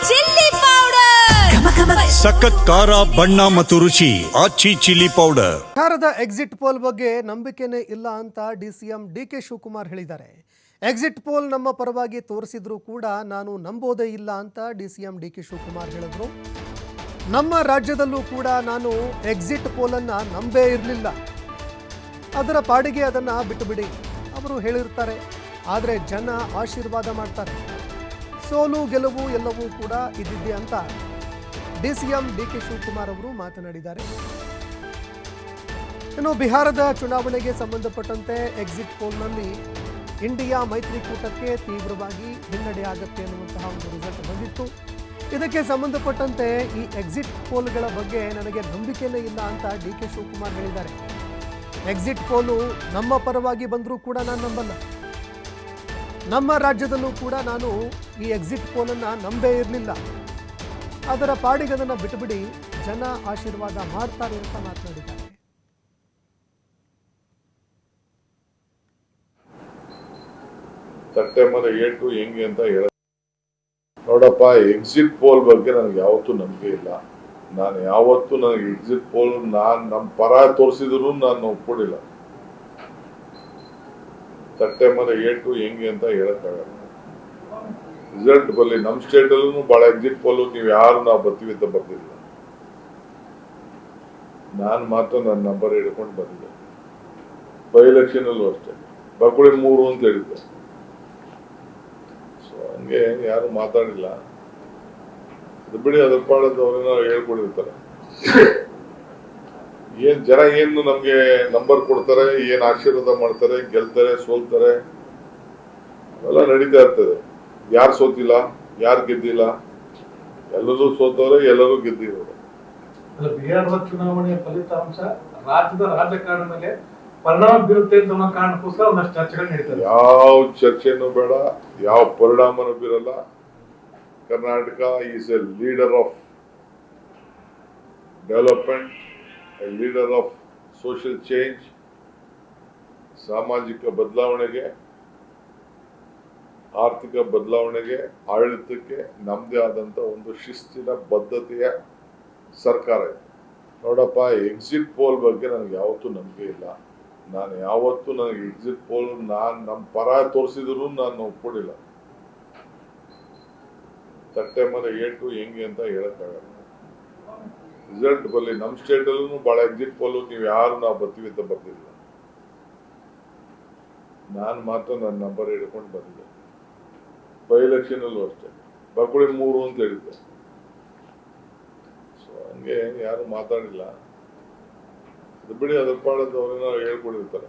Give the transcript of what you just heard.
Chilli powder, ಸಖತ್ ಖಾರ ಬಣ್ಣ ಮತ್ತು ರುಚಿ ಆಚಿ ಚಿಲ್ಲಿ ಪೌಡರ್. ಬಿಹಾರದ ಎಕ್ಸಿಟ್ ಪೋಲ್ ಬಗ್ಗೆ ನಂಬಿಕೆನೇ ಇಲ್ಲ ಅಂತ ಡಿಸಿಎಂ ಡಿಕೆ ಶಿವಕುಮಾರ್ ಹೇಳಿದ್ದಾರೆ. ಎಕ್ಸಿಟ್ ಪೋಲ್ ನಮ್ಮ ಪರವಾಗಿ ತೋರಿಸಿದ್ರು ಕೂಡ ನಾನು ನಂಬೋದೇ ಇಲ್ಲ ಅಂತ ಡಿಸಿಎಂ ಡಿಕೆ ಶಿವಕುಮಾರ್ ಹೇಳಿದ್ರು. ನಮ್ಮ ರಾಜ್ಯದಲ್ಲೂ ಕೂಡ ನಾನು ಎಕ್ಸಿಟ್ ಪೋಲನ್ನು ನಂಬೇ ಇರಲಿಲ್ಲ, ಅದರ ಪಾಡಿಗೆ ಅದನ್ನು ಬಿಟ್ಟುಬಿಡಿ ಅವರು ಹೇಳಿರ್ತಾರೆ. ಆದರೆ ಜನ ಆಶೀರ್ವಾದ ಮಾಡ್ತಾರೆ. ಸೋಲು ಗೆಲುವು ಎಲ್ಲವೂ ಕೂಡ ಇದ್ದಿದೆ ಅಂತ ಡಿಸಿಎಂ ಡಿಕೆ ಶಿವಕುಮಾರ್ ಅವರು ಮಾತನಾಡಿದ್ದಾರೆ. ಇನ್ನು ಬಿಹಾರದ ಚುನಾವಣೆಗೆ ಸಂಬಂಧಪಟ್ಟಂತೆ ಎಕ್ಸಿಟ್ ಪೋಲ್ನಲ್ಲಿ ಇಂಡಿಯಾ ಮೈತ್ರಿಕೂಟಕ್ಕೆ ತೀವ್ರವಾಗಿ ಹಿನ್ನಡೆ ಆಗುತ್ತೆ ಅನ್ನುವಂತಹ ಒಂದು ರಿಸಲ್ಟ್ ಬಂದಿತ್ತು. ಇದಕ್ಕೆ ಸಂಬಂಧಪಟ್ಟಂತೆ ಈ ಎಕ್ಸಿಟ್ ಪೋಲ್ಗಳ ಬಗ್ಗೆ ನನಗೆ ನಂಬಿಕೆನೇ ಇಲ್ಲ ಅಂತ ಡಿಕೆ ಶಿವಕುಮಾರ್ ಹೇಳಿದ್ದಾರೆ. ಎಕ್ಸಿಟ್ ಪೋಲು ನಮ್ಮ ಪರವಾಗಿ ಬಂದರೂ ಕೂಡ ನಾನು ನಂಬಲ್ಲ. ನಮ್ಮ ರಾಜ್ಯದಲ್ಲೂ ಕೂಡ ನಾನು ಈ ಎಕ್ಸಿಟ್ ಪೋಲನ್ನು ನಂಬೇ ಇರಲಿಲ್ಲ, ಅದರ ಪಾಡಿಗೆ ಅದನ್ನು ಬಿಟ್ಟುಬಿಡಿ, ಜನ ಆಶೀರ್ವಾದ ಮಾಡ್ತಾರೆ ಅಂತ ಮಾತನಾಡಿದ್ದಾರೆ. ಸೆಪ್ಟೆಂಬರ್ 8 ಹೆಂಗೆ ಅಂತ ಹೇಳ ನೋಡಪ್ಪ, ಎಕ್ಸಿಟ್ ಪೋಲ್ ಬಗ್ಗೆ ನನಗೆ ಯಾವತ್ತೂ ನಂಬಿಕೆ ಇಲ್ಲ. ನಾನು ಯಾವತ್ತೂ ನನಗೆ ಎಕ್ಸಿಟ್ ಪೋಲ್ ನಮ್ಮ ಪರ ತೋರಿಸಿದ್ರು ನಾನು ಒಪ್ಕೊಂಡಿಲ್ಲ. ಸೆಪ್ಟೆಂಬರ್ 8 ಹೆಂಗೆ ಅಂತ ಹೇಳಕ್ಕಾಗಲ್ಲ. ರಿಸಲ್ಟ್ ಬರಲಿ. ನಮ್ಮ ಸ್ಟೇಟ್ ಅಲ್ಲೂ ಬಹಳ ಎಕ್ಸಿಟ್ ಪೋಲ್ ನೀವು ಯಾರು ನಾವು ಬರ್ತೀವಿ ಅಂತ ಬರ್ತಿಲ್ಲ. ನಾನು ಮಾತ್ರ ನನ್ನ ನಂಬರ್ ಹಿಡ್ಕೊಂಡು ಬಂದಿದ್ದೆ. ಬೈ ಎಲೆಕ್ಷನ್ ಅಲ್ಲೂ ಅಷ್ಟೇ ಬಕುಳಿ 3 ಅಂತ ಹೇಳಿದ್ದೆ. ಸೊ ಹಂಗೆ ಯಾರು ಮಾತಾಡಿಲ್ಲ. ಅದು ಬಿಡಿ, ಅದ್ರ ಪಾಡದ್ದು ಅವ್ರೇನೋ ಹೇಳ್ಕೊಂಡಿರ್ತಾರೆ. ಏನ್ ಜನ ಏನು ನಮ್ಗೆ ನಂಬರ್ ಕೊಡ್ತಾರೆ, ಏನ್ ಆಶೀರ್ವಾದ ಮಾಡ್ತಾರೆ, ಗೆಲ್ತಾರೆ, ಸೋಲ್ತಾರೆ, ಅವೆಲ್ಲ ನಡೀತಾ ಇರ್ತದೆ. ಯಾರು ಸೋತಿಲ್ಲ, ಯಾರು ಗೆದ್ದಿಲ್ಲ, ಎಲ್ಲರೂ ಸೋತವ್ರೆ, ಎಲ್ಲರೂ ಗೆದ್ದಿರೋರು. ಬಿಹಾರದ ಚುನಾವಣೆಯ ಫಲಿತಾಂಶ ರಾಜ್ಯದ ರಾಜಕಾರಣ ಮೇಲೆ ಪರಿಣಾಮ ಬೀರುತ್ತೆ ಅಂತ ಕಾರಣಕ್ಕೋಸ್ಕರ ಒಂದಷ್ಟು ಚರ್ಚೆಗಳು ನಡೀತದೆ. ಯಾವ ಚರ್ಚೆನೂ ಬೇಡ, ಯಾವ ಪರಿಣಾಮನೂ ಬೀರಲ್ಲ. Karnataka is a leader of development, a leader of social change. ಸಾಮಾಜಿಕ ಬದಲಾವಣೆಗೆ, ಆರ್ಥಿಕ ಬದಲಾವಣೆಗೆ, ಆಡಳಿತಕ್ಕೆ ನಮ್ಮದೇ ಆದಂತ ಒಂದು ಶಿಸ್ತಿನ ಬದ್ಧತೆಯ ಸರ್ಕಾರ ಇದೆ. ನೋಡಪ್ಪ, ಎಕ್ಸಿಟ್ ಪೋಲ್ ಬಗ್ಗೆ ನನಗೆ ಯಾವತ್ತೂ ನಂಬಿಕೆ ಇಲ್ಲ. ನಾನು ಯಾವತ್ತೂ ನನಗೆ ಎಕ್ಸಿಟ್ ಪೋಲ್ ನಮ್ಮ ಪರ ತೋರಿಸಿದ್ರು ನಾನು ಒಪ್ಕೊಂಡಿಲ್ಲ. ಸೆಪ್ಟೆಂಬರ್ 8 ಹೆಂಗೆ ಅಂತ ಹೇಳಕ್ಕಾಗಲ್ಲ. ರಿಸಲ್ಟ್ ಬರಲಿ. ನಮ್ಮ ಸ್ಟೇಟ್ ಅಲ್ಲೂ ಬಹಳ ಎಕ್ಸಿಟ್ ಪೋಲ್ ನೀವು ಯಾರು ನಾವು ಬರ್ತೀವಿ ಅಂತ ಬರ್ತಿಲ್ಲ. ನಾನು ಮಾತ್ರ ನನ್ನ ನಂಬರ್ ಹಿಡ್ಕೊಂಡು ಬಂದಿದ್ದೆ. ಬೈ ಎಲೆಕ್ಷನ್ ಅಲ್ಲೂ ಅಷ್ಟೇ ಬಕುಳಿ 3 ಅಂತ ಹೇಳಿದ್ದೆ. ಸೊ ಹಂಗೆ ಯಾರು ಮಾತಾಡಿಲ್ಲ. ಅದು ಬಿಡಿ, ಅದ್ರ ಪಾಡದ್ದು ಅವ್ರೇನೋ ಹೇಳ್ಕೊಂಡಿರ್ತಾರೆ.